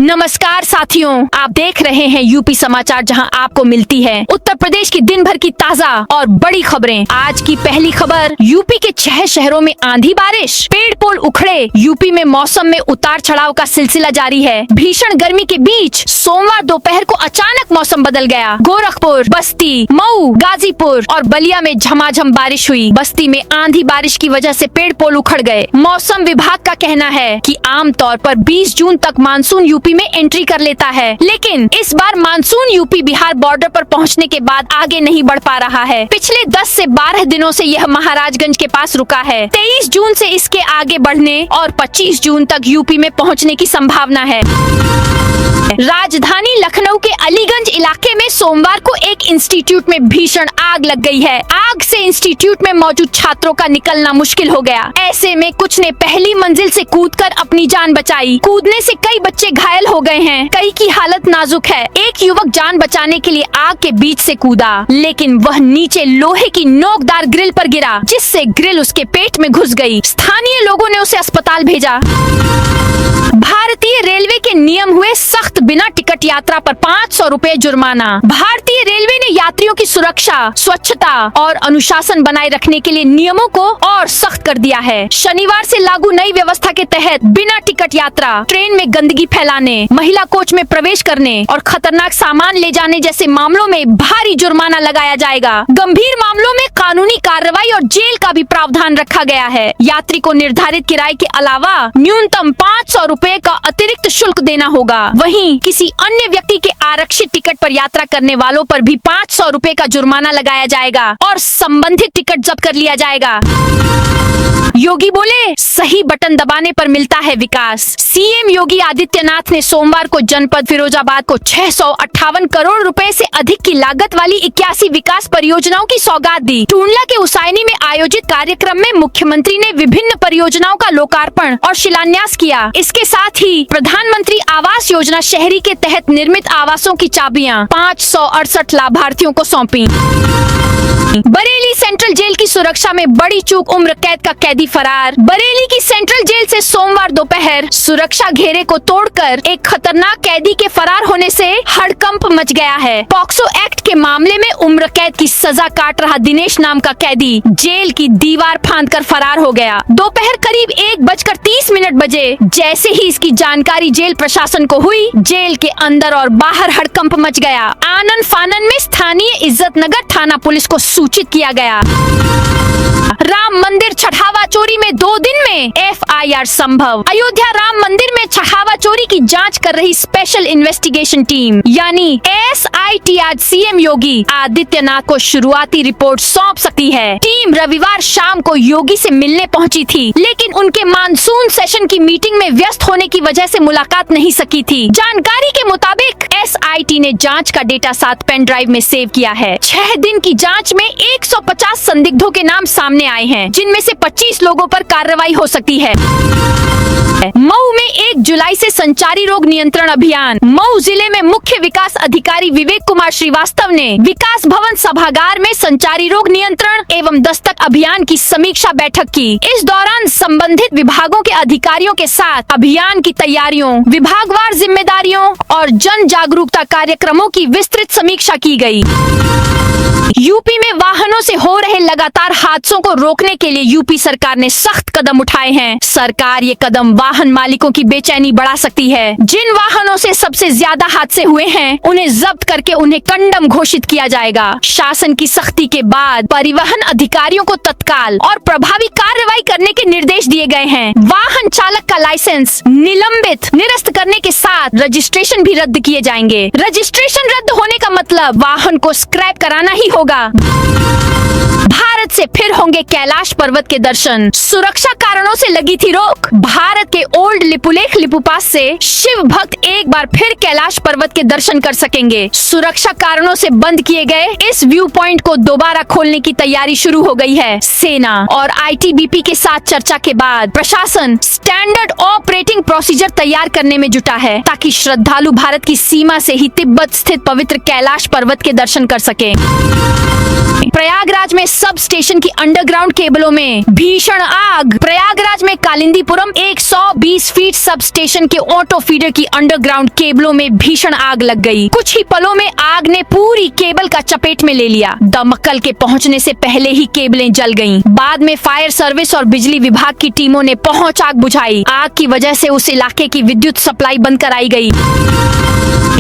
नमस्कार साथियों, आप देख रहे हैं यूपी समाचार, जहां आपको मिलती है उत्तर प्रदेश की दिन भर की ताजा और बड़ी खबरें। आज की पहली खबर, यूपी के 6 शहरों में आंधी बारिश, पेड़ पोल उखड़े। यूपी में मौसम में उतार चढ़ाव का सिलसिला जारी है। भीषण गर्मी के बीच सोमवार दोपहर को अचानक मौसम बदल गया। गोरखपुर, बस्ती, मऊ, गाजीपुर और बलिया में झमाझम बारिश हुई। बस्ती में आंधी बारिश की वजह से पेड़ पोल उखड़ गए। मौसम विभाग का कहना है कि आमतौर पर 20 जून तक मानसून यूपी में एंट्री कर लेता है, लेकिन इस बार मानसून यूपी बिहार बॉर्डर पर पहुंचने के बाद आगे नहीं बढ़ पा रहा है। पिछले 10 से 12 दिनों से यह महाराजगंज के पास रुका है। 23 जून से इसके आगे बढ़ने और 25 जून तक यूपी में पहुंचने की संभावना है। राजधानी लखनऊ के अलीगंज इलाके में सोमवार को एक इंस्टीट्यूट में भीषण आग लग गई है। आग से इंस्टीट्यूट में मौजूद छात्रों का निकलना मुश्किल हो गया। ऐसे में कुछ ने पहली मंजिल से कूदकर अपनी जान बचाई। कूदने से कई बच्चे घायल हो गए हैं, कई की हालत नाजुक है। एक युवक जान बचाने के लिए आग के बीच से कूदा, लेकिन वह नीचे लोहे की नोकदार ग्रिल पर गिरा, जिससे ग्रिल उसके पेट में घुस गई। स्थानीय लोगों ने उसे अस्पताल भेजा। भारतीय रेलवे के नियम हुए सख्त, बिना टिकट यात्रा पर 500 रुपए जुर्माना। भारतीय रेलवे ने यात्रियों की सुरक्षा, स्वच्छता और अनुशासन बनाए रखने के लिए नियमों को और सख्त कर दिया है। शनिवार से लागू नई व्यवस्था के तहत बिना टिकट यात्रा, ट्रेन में गंदगी फैलाने, महिला कोच में प्रवेश करने और खतरनाक सामान ले जाने जैसे मामलों में भारी जुर्माना लगाया जाएगा। गंभीर मामलों में कानूनी कार्रवाई और जेल का भी प्रावधान रखा गया है। यात्री को निर्धारित किराए के अलावा न्यूनतम 500 रुपए का अतिरिक्त शुल्क देना होगा। वहीं किसी अन्य व्यक्ति के आरक्षित टिकट पर यात्रा करने वालों पर भी 500 रुपए का जुर्माना लगाया जाएगा और संबंधित टिकट जब्त कर लिया जाएगा। योगी बोले, सही बटन दबाने पर मिलता है विकास। सीएम योगी आदित्यनाथ ने सोमवार को जनपद फिरोजाबाद को 658 करोड़ रुपए से अधिक की लागत वाली 81 विकास परियोजनाओं की सौगात दी। टूंडला के उसायनी में आयोजित कार्यक्रम में मुख्यमंत्री ने विभिन्न परियोजनाओं का लोकार्पण और शिलान्यास किया। इसके साथ ही प्रधानमंत्री आवास योजना शहरी के तहत निर्मित आवासों की चाबियां 568 लाभार्थियों को सौंपी। बरेली सेंट्रल जेल की सुरक्षा में बड़ी चूक, उम्र कैद का कैदी फरार। बरेली की सेंट्रल जेल से सोमवार दोपहर सुरक्षा घेरे को तोड़कर एक खतरनाक कैदी के फरार होने से हड़कंप मच गया है। पॉक्सो एक्ट के मामले में उम्र कैद की सजा काट रहा दिनेश नाम का कैदी जेल की दीवार फांदकर फरार हो गया। दोपहर करीब 1:30 बजे जैसे ही इसकी जानकारी जेल प्रशासन को हुई, जेल के अंदर और बाहर हड़कंप मच गया। आनन फानन में स्थानीय इज्जत नगर थाना पुलिस को सूचित किया गया। राम मंदिर चढ़ावा चोरी में 2 दिन में FIR संभव। अयोध्या राम मंदिर में चढ़ावा चोरी की जांच कर रही स्पेशल इन्वेस्टिगेशन टीम यानी SIT आज सीएम योगी आदित्यनाथ को शुरुआती रिपोर्ट सौंप सकती है। टीम रविवार शाम को योगी से मिलने पहुंची थी, लेकिन उनके मानसून सेशन की मीटिंग में व्यस्त होने की वजह से मुलाकात नहीं सकी थी। जानकारी के मुताबिक SIT ने जांच का डेटा 7 पेन ड्राइव में सेव किया है। 6 दिन की जांच में 150 संदिग्धों के नाम सामने आए हैं, जिनमें से 25 लोगों पर कार्रवाई हो सकती है। मऊ में 1 जुलाई से संचारी रोग नियंत्रण अभियान। मऊ जिले में मुख्य विकास अधिकारी विवेक कुमार श्रीवास्तव ने विकास भवन सभागार में संचारी रोग नियंत्रण एवं दस्तक अभियान की समीक्षा बैठक की। इस दौरान संबंधित विभागों के अधिकारियों के साथ अभियान की तैयारियों, विभागवार जिम्मेदारियों और जन जागरूकता कार्यक्रमों की विस्तृत समीक्षा की गयी। यूपी में वाहनों से हो रहे लगातार हादसों को रोकने के लिए यूपी सरकार ने सख्त कदम उठाए हैं। सरकार ये कदम वाहन मालिकों की बेचैनी बढ़ा सकती है। जिन वाहनों से सबसे ज्यादा हादसे हुए हैं, उन्हें जब्त करके उन्हें कंडम घोषित किया जाएगा। शासन की सख्ती के बाद परिवहन अधिकारियों को तत्काल और प्रभावी कार्रवाई करने के निर्देश दिए गए हैं। वाहन चालक का लाइसेंस निलंबित, निरस्त करने के साथ रजिस्ट्रेशन भी रद्द किए जाएंगे। रजिस्ट्रेशन रद्द होने का मतलब वाहन को स्क्रैप कराना ही होगा। भारत से फिर होंगे कैलाश पर्वत के दर्शन। सुरक्षा कारणों से लगी थी रोक। भारत के ओल्ड लिपुलेख लिपुपास से शिव भक्त एक बार फिर कैलाश पर्वत के दर्शन कर सकेंगे। सुरक्षा कारणों से बंद किए गए इस व्यू पॉइंट को दोबारा खोलने की तैयारी शुरू हो गई है। सेना और ITBP के साथ चर्चा के बाद प्रशासन स्टैंडर्ड ऑपरेटिंग प्रोसीजर तैयार करने में जुटा है, ताकि श्रद्धालु भारत की सीमा से ही तिब्बत स्थित पवित्र कैलाश पर्वत के दर्शन कर सके। प्रयागराज में सब स्टेशन की अंडरग्राउंड केबलों में भीषण आग। प्रयागराज में कालिंदीपुरम 120 फीट सब स्टेशन के ऑटो फीडर की अंडरग्राउंड केबलों में भीषण आग लग गई। कुछ ही पलों में आग ने पूरी केबल का चपेट में ले लिया। दमकल के पहुंचने से पहले ही केबलें जल गईं। बाद में फायर सर्विस और बिजली विभाग की टीमों ने पहुंच आग बुझाई। आग की वजह से उस इलाके की विद्युत सप्लाई बंद कराई गई।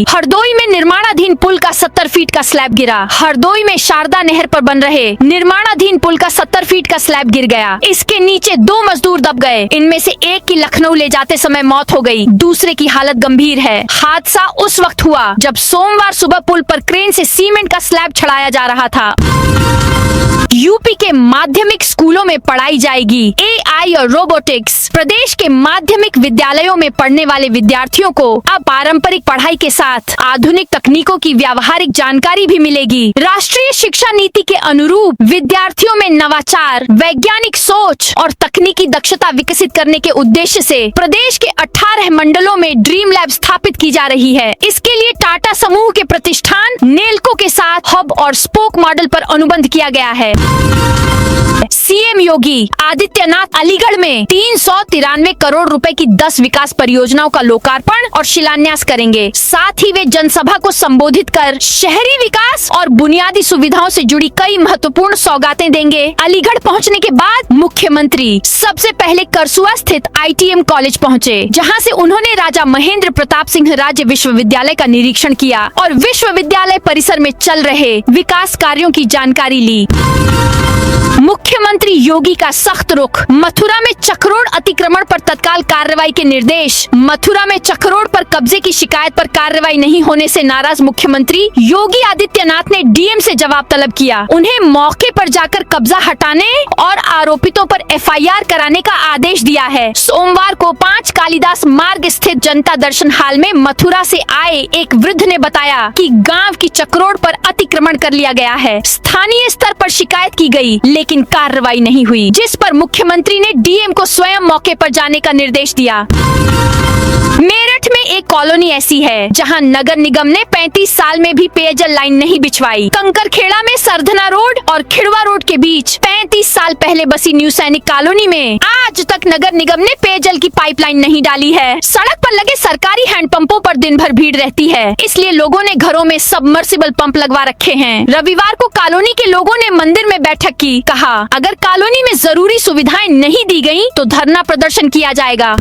हरदोई में निर्माणाधीन पुल का 70 फीट का स्लैब गिरा। हरदोई में शारदा नहर पर बन रहे निर्माणाधीन पुल का 70 फीट का स्लैब गिर गया। इसके नीचे 2 मजदूर दब गए। इनमें से एक की लखनऊ ले जाते समय मौत हो गई, दूसरे की हालत गंभीर है। हादसा उस वक्त हुआ जब सोमवार सुबह पुल पर क्रेन से सीमेंट का स्लैब चढ़ाया जा रहा था। यूपी के माध्यमिक स्कूलों में पढ़ाई जाएगी AI और रोबोटिक्स। प्रदेश के माध्यमिक विद्यालयों में पढ़ने वाले विद्यार्थियों को अब पारंपरिक पढ़ाई के साथ आधुनिक तकनीकों की व्यावहारिक जानकारी भी मिलेगी। राष्ट्रीय शिक्षा नीति के अनुरूप विद्यार्थियों में नवाचार, वैज्ञानिक सोच और तकनीकी दक्षता विकसित करने के उद्देश्य से प्रदेश के 18 मंडलों में ड्रीम लैब स्थापित की जा रही है। इसके लिए टाटा समूह के प्रतिष्ठान नेल्को के साथ हब और स्पोक मॉडल पर अनुबंध किया गया है। सीएम योगी आदित्यनाथ अलीगढ़ में 393 करोड़ रुपए की 10 विकास परियोजनाओं का लोकार्पण और शिलान्यास करेंगे। साथ ही वे जनसभा को संबोधित कर शहरी विकास और बुनियादी सुविधाओं से जुड़ी कई महत्वपूर्ण सौगातें देंगे। अलीगढ़ पहुंचने के बाद मुख्यमंत्री सबसे पहले करसुआ स्थित ITM कॉलेज पहुंचे, जहां से उन्होंने राजा महेंद्र प्रताप सिंह राज्य विश्वविद्यालय का निरीक्षण किया और विश्वविद्यालय परिसर में चल रहे विकास कार्यों की जानकारी ली। मुख्यमंत्री योगी का सख्त रुख। मथुरा में चक्रोड़ अतिक्रमण पर तत्काल कार्रवाई के निर्देश। मथुरा में चक्रोड़ पर कब्जे की शिकायत पर कार्रवाई नहीं होने से नाराज मुख्यमंत्री योगी आदित्यनाथ ने DM से जवाब तलब किया। उन्हें मौके पर जाकर कब्जा हटाने और आरोपितों पर FIR कराने का आदेश दिया है। सोमवार को 5 कालिदास मार्ग स्थित जनता दर्शन हाल में मथुरा से आए एक वृद्ध ने बताया कि गांव की चक्रोड़ पर अतिक्रमण कर लिया गया है। स्थानीय स्तर पर शिकायत की गई, लेकिन कार्रवाई नहीं हुई, जिस पर मुख्यमंत्री ने DM को स्वयं मौके पर जाने का निर्देश दिया। मेरठ में एक कॉलोनी ऐसी है जहां नगर निगम ने 35 साल में भी पेयजल लाइन नहीं बिछवाई। कंकरखेड़ा में सरधना रोड और खिड़वा रोड के बीच 35 साल पहले बसी न्यू सैनिक कॉलोनी में आज तक नगर निगम ने पेयजल की पाइपलाइन नहीं डाली है। सड़क पर लगे सरकारी हैंडपंपों पर दिन भर भीड़ रहती है, इसलिए लोगों ने घरों में सबमर्सिबल पंप लगवा रखे हैं। रविवार को कॉलोनी के लोगों ने मंदिर में बैठक की। कहा, अगर कॉलोनी में जरूरी सुविधाएं नहीं दी गयी तो धरना प्रदर्शन किया जाएगा।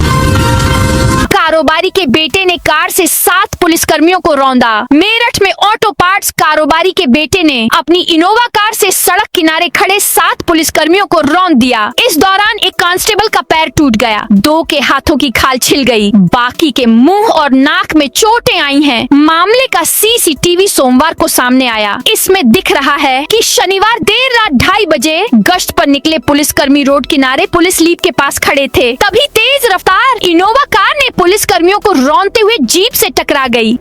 कारोबारी के बेटे ने कार से 7 पुलिसकर्मियों को रौंदा। मेरठ में ऑटो पार्ट्स कारोबारी के बेटे ने अपनी इनोवा कार से सड़क किनारे खड़े 7 पुलिसकर्मियों को रौंद दिया। इस दौरान एक कांस्टेबल का पैर टूट गया, 2 के हाथों की खाल छिल गई, बाकी के मुंह और नाक में चोटें आई हैं। मामले का CCTV सोमवार को सामने आया। इसमें दिख रहा है कि शनिवार देर रात 2:30 बजे गश्त पर निकले पुलिसकर्मी रोड किनारे पुलिस लीप के पास खड़े थे, तभी तेज रफ्तार इनोवा कार ने पुलिस कर्मियों को रौंदते हुए जीप से टकरा गई।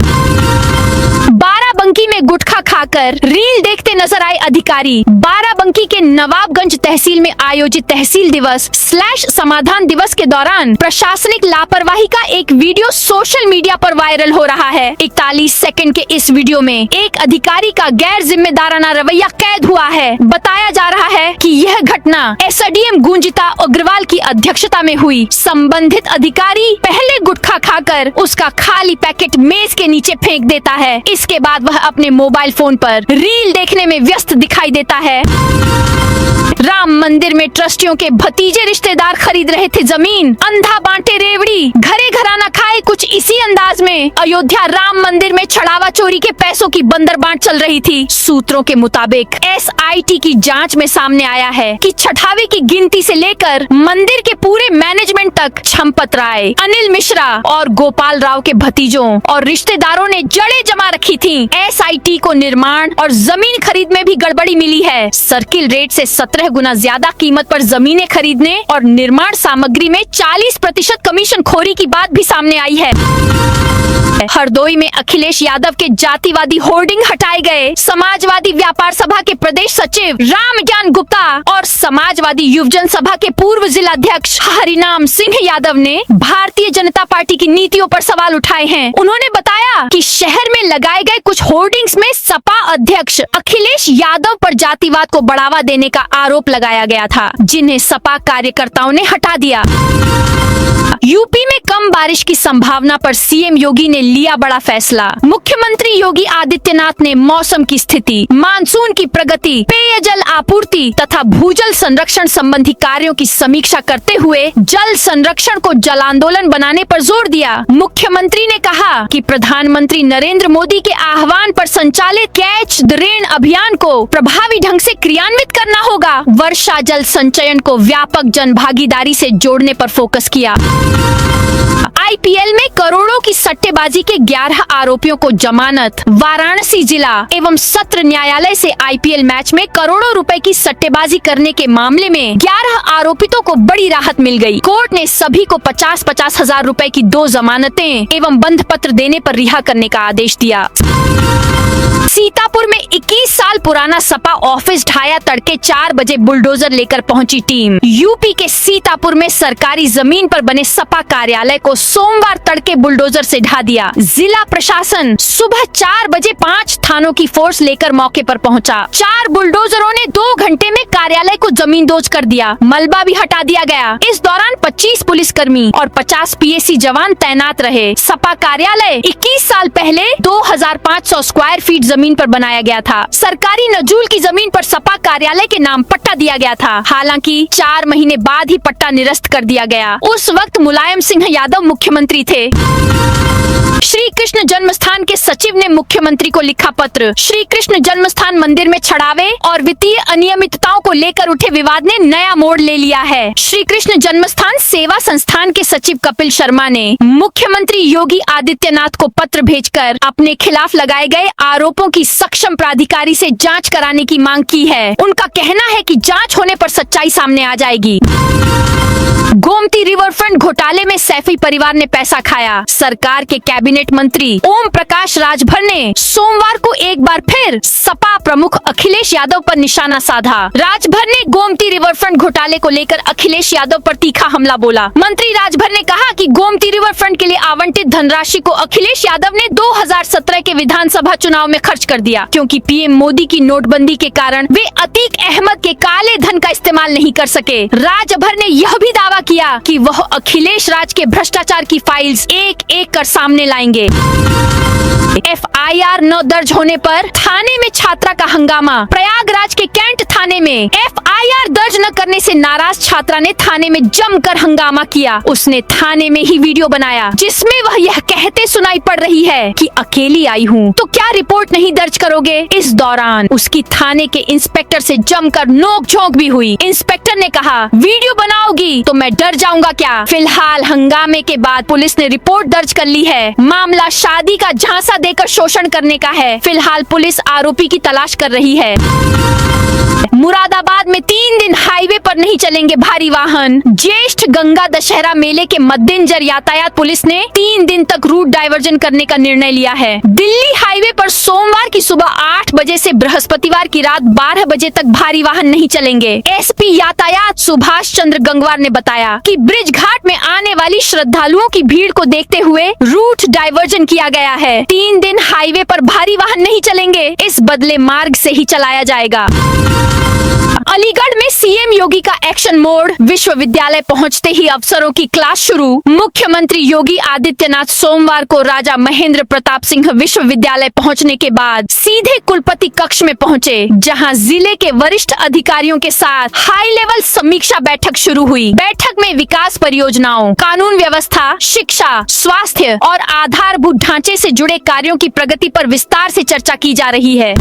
बाराबंकी में गुटखा खाकर रील देखते नजर आए अधिकारी। बाराबंकी के नवाबगंज तहसील में आयोजित तहसील दिवस / समाधान दिवस के दौरान प्रशासनिक लापरवाही का एक वीडियो सोशल मीडिया पर वायरल हो रहा है। 41 सेकंड के इस वीडियो में एक अधिकारी का गैर जिम्मेदाराना रवैया कैद हुआ है। बताया जा रहा है कि यह घटना SDM गुंजिता अग्रवाल की अध्यक्षता में हुई। संबंधित अधिकारी पहले गुटखा खाकर उसका खाली पैकेट मेज के नीचे फेंक देता है। इसके बाद वह अपने मोबाइल फोन पर रील देखने में व्यस्त दिखाई देता है। राम मंदिर में ट्रस्टियों के भतीजे रिश्तेदार खरीद रहे थे जमीन। अंधा बांटे रेवड़ी, घरे घराना खाए, कुछ इसी अंदाज में अयोध्या राम मंदिर में छड़ावा चोरी के पैसों की बंदरबांट चल रही थी। सूत्रों के मुताबिक SIT की जांच में सामने आया है कि छठावे की गिनती से लेकर मंदिर के पूरे मैनेजमेंट तक छम्पत राय, अनिल मिश्रा और गोपाल राव के भतीजों और रिश्तेदारों ने जड़ें जमा रखी थी। SIT को निर्माण और जमीन खरीद में भी गड़बड़ी मिली है। सर्किल रेट से 17 गुना ज्यादा कीमत पर जमीनें खरीदने और निर्माण सामग्री में 40% कमीशन खोरी की बात भी सामने आई है। हरदोई में अखिलेश यादव के जातिवादी होर्डिंग हटाए गए। समाजवादी व्यापार सभा के प्रदेश सचिव रामज्ञान गुप्ता और समाजवादी युवजन सभा के पूर्व जिलाध्यक्ष हरिनाम सिंह यादव ने भारतीय जनता पार्टी की नीतियों पर सवाल उठाए हैं। उन्होंने बताया कि शहर में लगाए गए कुछ होर्डिंग्स में सपा अध्यक्ष अखिलेश यादव पर जातिवाद को बढ़ावा देने का आरोप लगाया गया था, जिन्हें सपा कार्यकर्ताओं ने हटा दिया। यूपी में कम बारिश की संभावना पर सीएम योगी ने लिया बड़ा फैसला। मुख्यमंत्री योगी आदित्यनाथ ने मौसम की स्थिति, मानसून की प्रगति, पेयजल आपूर्ति तथा भूजल संरक्षण संबंधी कार्यों की समीक्षा करते हुए जल संरक्षण को जल आंदोलन बनाने पर जोर दिया। मुख्यमंत्री ने कहा कि प्रधानमंत्री नरेंद्र मोदी के आह्वान पर संचालित कैच द रेन अभियान को प्रभावी ढंग से क्रियान्वित करना होगा। वर्षा जल संचयन को व्यापक जन भागीदारी से जोड़ने पर फोकस किया। आईपीएल में करोड़ों की सट्टेबाजी के 11 आरोपियों को जमानत। वाराणसी जिला एवं सत्र न्यायालय से आईपीएल मैच में करोड़ों रुपए की सट्टेबाजी करने के मामले में 11 आरोपितों को बड़ी राहत मिल गई। कोर्ट ने सभी को 50-50 हजार रुपए की 2 जमानतें एवं बंध पत्र देने पर रिहा करने का आदेश दिया। सीतापुर में 21 साल पुराना सपा ऑफिस ढाया तड़के 4 बजे बुलडोजर लेकर पहुंची टीम। यूपी के सीतापुर में सरकारी जमीन पर बने सपा कार्यालय को सोमवार तड़के बुलडोजर से ढा दिया। जिला प्रशासन सुबह 4 बजे 5 थानों की फोर्स लेकर मौके पर पहुंचा। 4 बुलडोजरों ने 2 घंटे में कार्यालय को जमींदोज कर दिया। मलबा भी हटा दिया गया। इस दौरान 25 पुलिसकर्मी और 50 पीएसी जवान तैनात रहे। सपा कार्यालय 21 साल पहले 2500 स्क्वायर फीट जमीन पर बनाया गया था। सरकारी नजूल की जमीन पर सपा कार्यालय के नाम पट्टा दिया गया था। हालांकि 4 महीने बाद ही पट्टा निरस्त कर दिया गया। उस वक्त मुलायम सिंह यादव मुख्यमंत्री थे। श्री कृष्ण जन्मस्थान के सचिव ने मुख्यमंत्री को लिखा पत्र। श्री कृष्ण जन्मस्थान मंदिर में छड़ावे और वित्तीय अनियमितताओं को लेकर उठे विवाद ने नया मोड़ ले लिया है। श्री कृष्ण जन्मस्थान सेवा संस्थान के सचिव कपिल शर्मा ने मुख्यमंत्री योगी आदित्यनाथ को पत्र भेजकर अपने खिलाफ लगाए गए आरोपों की सक्षम प्राधिकारी से जांच कराने की मांग की है। उनका कहना है कि जांच होने पर सच्चाई सामने आ जाएगी। गोमती रिवरफ्रंट घोटाले में सैफी परिवार ने पैसा खाया। सरकार के कैबिनेट मंत्री ओम प्रकाश राजभर ने सोमवार को एक बार फिर सपा प्रमुख अखिलेश यादव पर निशाना साधा। राजभर ने गोमती रिवरफ्रंट घोटाले को लेकर अखिलेश यादव पर तीखा हमला बोला। मंत्री राजभर ने कहा कि गोमती रिवरफ्रंट के लिए आवंटित धनराशि को अखिलेश यादव ने 2017 के विधानसभा चुनाव में खर्च कर दिया, क्योंकि पीएम मोदी की नोटबंदी के कारण वे अतीक अहमद के काले धन का इस्तेमाल नहीं कर सके। राजभर ने यह भी दावा किया कि वह अखिलेश राज के भ्रष्टाचार की फाइल्स एक एक कर सामने लाएंगे। एफआईआर न दर्ज होने पर थाने में छात्रा का हंगामा। प्रयागराज के कैंट थाने में एफआईआर दर्ज न करने से नाराज छात्रा ने थाने में जमकर हंगामा किया। उसने थाने में ही वीडियो बनाया जिसमें वह यह कहते सुनाई पड़ रही है कि अकेली आई हूँ तो क्या रिपोर्ट नहीं दर्ज करोगे। इस दौरान उसकी थाने के इंस्पेक्टर से जमकर नोकझोंक भी हुई। इंस्पेक्टर ने कहा, वीडियो बनाओगी तो मैं डर जाऊंगा क्या। फिलहाल हंगामे के बाद पुलिस ने रिपोर्ट दर्ज कर ली है। मामला शादी का झांसा देकर शोषण करने का है। फिलहाल पुलिस आरोपी की तलाश कर रही है। मुरादाबाद में 3 दिन हाईवे पर नहीं चलेंगे भारी वाहन। ज्येष्ठ गंगा दशहरा मेले के मद्देनजर यातायात पुलिस ने 3 दिन तक रूट डायवर्जन करने का निर्णय लिया है। दिल्ली हाईवे पर सोमवार की सुबह 8 बजे से बृहस्पतिवार की रात 12 बजे तक भारी वाहन नहीं चलेंगे। एसपी यातायात सुभाष चंद्र गंगवार ने बताया कि ब्रिज घाट में आने वाली श्रद्धालुओं की भीड़ को देखते हुए रूट डायवर्जन किया गया है। 3 दिन हाईवे पर भारी वाहन नहीं चलेंगे, इस बदले मार्ग से ही चलाया जाएगा। अलीगढ़ में सीएम योगी का एक्शन मोड। विश्वविद्यालय पहुंचते ही अफसरों की क्लास शुरू। मुख्यमंत्री योगी आदित्यनाथ सोमवार को राजा महेंद्र प्रताप सिंह विश्वविद्यालय पहुंचने के बाद सीधे कुलपति कक्ष में पहुंचे, जहां जिले के वरिष्ठ अधिकारियों के साथ हाई लेवल समीक्षा बैठक शुरू हुई। बैठक में विकास परियोजनाओं, कानून व्यवस्था, शिक्षा, स्वास्थ्य और आधारभूत ढांचे से जुड़े कार्यों की प्रगति पर विस्तार से चर्चा की जा रही है।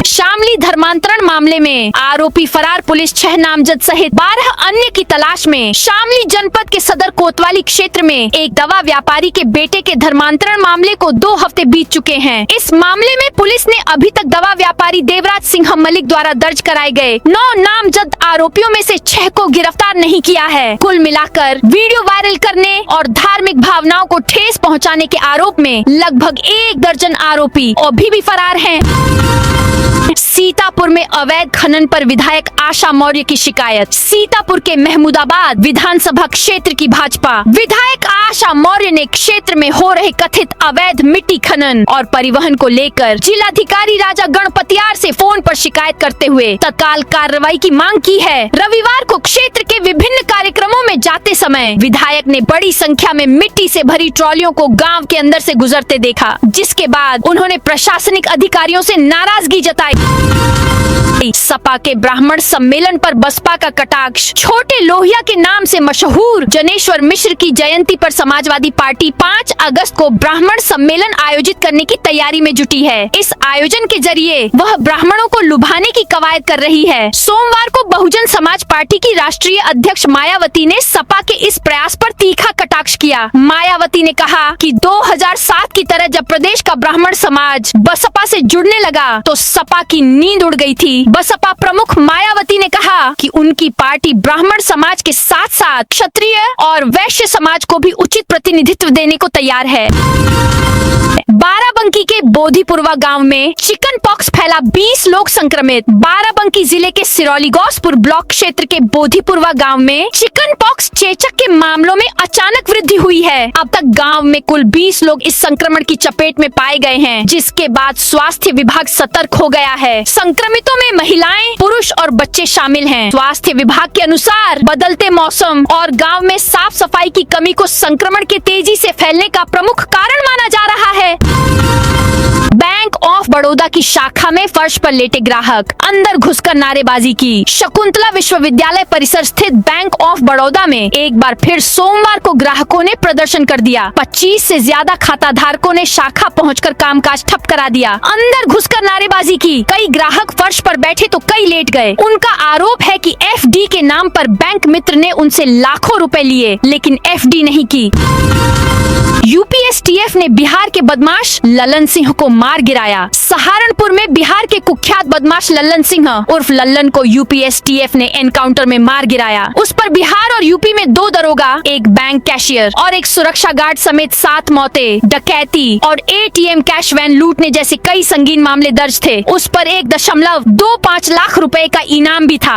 शामली धर्मांतरण मामले में आरोपी फरार। पुलिस 6 नामजद सहित 12 अन्य की तलाश में। शामली जनपद के सदर कोतवाली क्षेत्र में एक दवा व्यापारी के बेटे के धर्मांतरण मामले को 2 हफ्ते बीत चुके हैं। इस मामले में पुलिस ने अभी तक दवा व्यापारी देवराज सिंह मलिक द्वारा दर्ज कराए गए 9 नामजद आरोपियों में से 6 को गिरफ्तार नहीं किया है। कुल मिलाकर वीडियो वायरल करने और धार्मिक भावनाओं को ठेस पहुंचाने के आरोप में लगभग 1 दर्जन आरोपी अभी भी फरार हैं। सीतापुर में अवैध खनन पर विधायक आशा मौर्य की शिकायत। सीतापुर के महमूदाबाद विधानसभा क्षेत्र की भाजपा विधायक आशा मौर्य ने क्षेत्र में हो रहे कथित अवैध मिट्टी खनन और परिवहन को लेकर जिलाधिकारी राजा गणपतियार से फोन पर शिकायत करते हुए तत्काल कार्रवाई की मांग की है। रविवार को क्षेत्र के विभिन्न कार्यक्रमों में जाते समय विधायक ने बड़ी संख्या में मिट्टी से भरी ट्रॉलियों को गाँव के अंदर से गुजरते देखा, जिसके बाद उन्होंने प्रशासनिक अधिकारियों से नाराजगी जताई। सपा के ब्राह्मण सम्मेलन पर बसपा का कटाक्ष। छोटे लोहिया के नाम से मशहूर जनेश्वर मिश्र की जयंती पर समाजवादी पार्टी 5 अगस्त को ब्राह्मण सम्मेलन आयोजित करने की तैयारी में जुटी है। इस आयोजन के जरिए वह ब्राह्मणों को लुभाने की कवायद कर रही है। सोमवार को बहुजन समाज पार्टी की राष्ट्रीय अध्यक्ष मायावती ने सपा के इस प्रयास पर तीखा कटाक्ष किया। मायावती ने कहा कि 2007 की तरह जब प्रदेश का ब्राह्मण समाज बसपा से जुड़ने लगा तो सपा की नींद उड़ गई थी। बसपा प्रमुख मायावती ने कहा कि उनकी पार्टी ब्राह्मण समाज के साथ साथ क्षत्रिय और वैश्य समाज को भी उचित प्रतिनिधित्व देने को तैयार है। बाराबंकी के बोधीपुरवा गांव में चिकन पॉक्स फैला, 20 लोग संक्रमित। बाराबंकी जिले के सिरौली गौसपुर ब्लॉक क्षेत्र के बोधीपुरवा गांव में चिकन पॉक्स चेचक के मामलों में अचानक वृद्धि हुई है। अब तक गांव में कुल 20 लोग इस संक्रमण की चपेट में पाए गए हैं, जिसके बाद स्वास्थ्य विभाग सतर्क हो गया है। संक्रमितों में महिलाएं, पुरुष और बच्चे शामिल हैं। स्वास्थ्य विभाग के अनुसार बदलते मौसम और गांव में साफ सफाई की कमी को संक्रमण के तेजी से फैलने का प्रमुख कारण माना जा रहा है। बैंक ऑफ बड़ौदा की शाखा में फर्श पर लेटे ग्राहक, अंदर घुसकर नारेबाजी की। शकुंतला विश्वविद्यालय परिसर स्थित बैंक ऑफ बड़ौदा में एक बार फिर सोमवार को ग्राहकों ने प्रदर्शन कर दिया। 25 से ज्यादा खाता धारकों ने शाखा पहुंचकर कामकाज ठप करा दिया, अंदर घुसकर नारेबाजी की। कई ग्राहक फर्श पर बैठे तो कई लेट गए। उनका आरोप है कि FD के नाम पर बैंक मित्र ने उनसे लाखों रुपए लिए, लेकिन FD नहीं की। UPSTF ने बिहार के बदमाश ललन सिंह को मार गिराया। सहारनपुर में बिहार के कुख्यात बदमाश ललन सिंह उर्फ लल्लन को UPSTF ने एनकाउंटर में मार गिराया। उस पर बिहार और यूपी में 2 दरोगा, एक बैंक कैशियर और एक सुरक्षा गार्ड समेत 7 मौतें, डकैती और ATM कैश वैन लूटने जैसे कई संगीन मामले दर्ज थे। उस पर 1.25 लाख रुपए का इनाम भी था।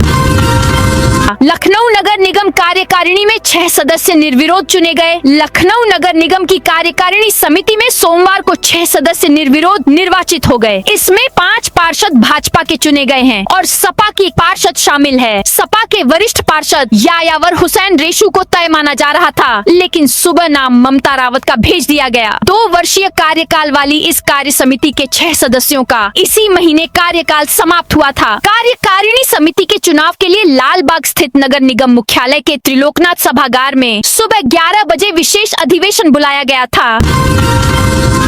लखनऊ नगर निगम कार्यकारिणी में 6 सदस्य निर्विरोध चुने गए। लखनऊ नगर निगम की कार्यकारिणी समिति में सोमवार को 6 सदस्य निर्विरोध निर्वाचित हो गए। इसमें 5 पार्षद भाजपा के चुने गए हैं और सपा की एक पार्षद शामिल है। सपा के वरिष्ठ पार्षद यायावर हुसैन रेशू को तय माना जा रहा था, लेकिन सुबह नाम ममता रावत का भेज दिया गया। 2 वर्षीय कार्यकाल वाली इस कार्य समिति के 6 सदस्यों का इसी महीने कार्यकाल समाप्त हुआ था। कार्यकारिणी समिति के चुनाव के लिए लालबाग स्थित नगर निगम मुख्यालय के त्रिलोकनाथ सभागार में सुबह 11 बजे विशेष अधिवेशन बुलाया गया था।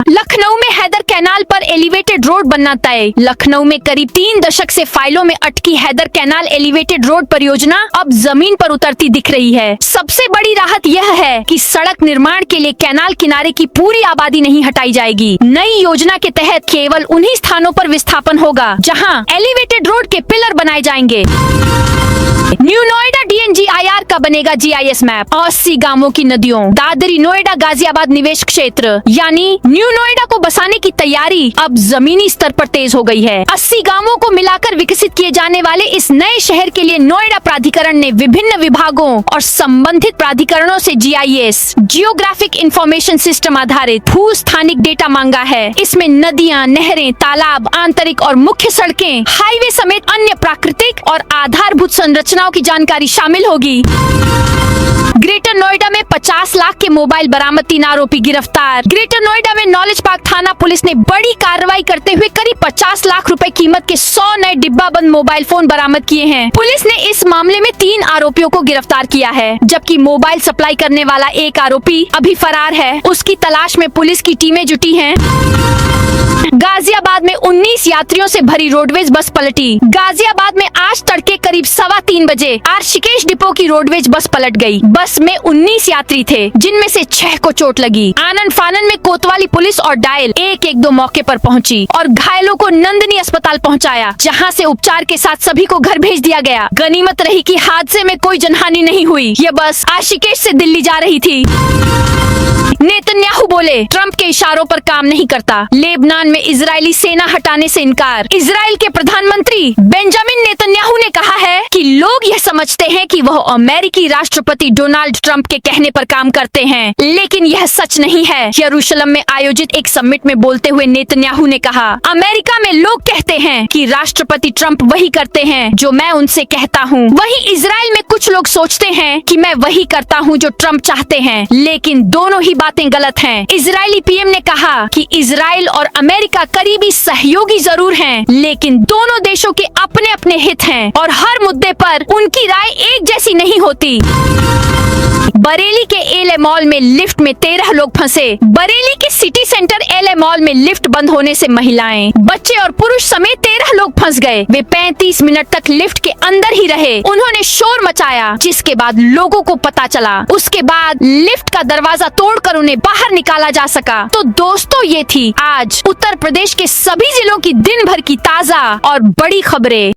लखनऊ में हैदर कैनाल पर एलिवेटेड रोड बनना तय। लखनऊ में करीब 3 दशक से फाइलों में अटकी हैदर कैनाल एलिवेटेड रोड परियोजना अब जमीन पर उतरती दिख रही है। सबसे बड़ी राहत यह है कि सड़क निर्माण के लिए कैनाल किनारे की पूरी आबादी नहीं हटाई जाएगी। नई योजना के तहत केवल उन्हीं स्थानों पर विस्थापन होगा जहां एलिवेटेड रोड के पिलर बनाए जाएंगे। न्यू नोएडा DNGIR का बनेगा GIS मैप। 80 गांवों की नदियों, दादरी, नोएडा, गाजियाबाद निवेश क्षेत्र यानी न्यू नोएडा को बसाने की तैयारी अब जमीनी स्तर पर तेज हो गई है। 80 गांवों को मिलाकर विकसित किए जाने वाले इस नए शहर के लिए नोएडा प्राधिकरण ने विभिन्न विभागों और संबंधित प्राधिकरणों से GIS जियोग्राफिक इंफॉर्मेशन सिस्टम आधारित भू स्थानिक डेटा मांगा है। इसमें नदियां, नहरें, तालाब, आंतरिक और मुख्य सड़कें, हाईवे समेत अन्य प्राकृतिक और आधारभूत संरचनाओं की जानकारी शामिल होगी। ग्रेटर नोएडा में 50 लाख के मोबाइल बरामद, 3 आरोपी गिरफ्तार। ग्रेटर नोएडा में नॉलेज पार्क थाना पुलिस ने बड़ी कार्रवाई करते हुए करीब 50 लाख रुपए कीमत के 100 नए डिब्बाबंद मोबाइल फोन बरामद किए हैं। पुलिस ने इस मामले में 3 आरोपियों को गिरफ्तार किया है, जबकि मोबाइल सप्लाई करने वाला एक आरोपी अभी फरार है। उसकी तलाश में पुलिस की टीमें जुटी हैं। गाजियाबाद में 19 यात्रियों से भरी रोडवेज बस पलटी। गाजियाबाद में आज तड़के करीब 3:15 बजे ऋषिकेश डिपो की रोडवेज बस पलट गई। बस में 19 यात्री थे, जिनमें से 6 को चोट लगी। आनन फानन में कोतवाली पुलिस और डायल 112 मौके पर पहुंची और घायलों को नंदनी अस्पताल पहुंचाया, जहां से उपचार के साथ सभी को घर भेज दिया गया। गनीमत रही कि हादसे में कोई जनहानि नहीं हुई। यह बस ऋषिकेश से दिल्ली जा रही थी। नेतन्याहू बोले, ट्रंप के इशारों पर काम नहीं करता। लेबनान में इजरायली सेना हटाने से इनकार। इजराइल के प्रधानमंत्री बेंजामिन नेतन्याहू ने कहा है कि लोग यह समझते हैं कि वह अमेरिकी राष्ट्रपति डोनाल्ड ट्रंप के कहने पर काम करते हैं, लेकिन यह सच नहीं है। यरूशलेम में आयोजित एक समिट में बोलते हुए नेतन्याहू ने कहा, अमेरिका में लोग कहते हैं कि राष्ट्रपति ट्रंप वही करते हैं जो मैं उनसे कहता हूँ। वहीं इजराइल में कुछ लोग सोचते हैं कि मैं वही करता हूँ जो ट्रंप चाहते हैं, लेकिन दोनों ही बातें गलत हैं। इजरायली पीएम ने कहा कि इजराइल और अमेरिका करीबी सहयोगी जरूर हैं, लेकिन दोनों देशों के अपने अपने हित हैं और हर मुद्दे पर उनकी राय एक जैसी नहीं होती। बरेली के एलए मॉल में लिफ्ट में 13 लोग फंसे। बरेली के सिटी सेंटर एलए मॉल में लिफ्ट बंद होने से महिलाएं, बच्चे और पुरुष समेत 13 लोग फंस गए। वे 35 मिनट तक लिफ्ट के अंदर ही रहे। उन्होंने शोर मचाया, जिसके बाद लोगों को पता चला। उसके बाद लिफ्ट का दरवाजा तोड़कर उन्हें बाहर निकाला जा सका। तो दोस्तों, ये थी आज उत्तर प्रदेश के सभी जिलों की दिन भर की ताजा और बड़ी खबरें।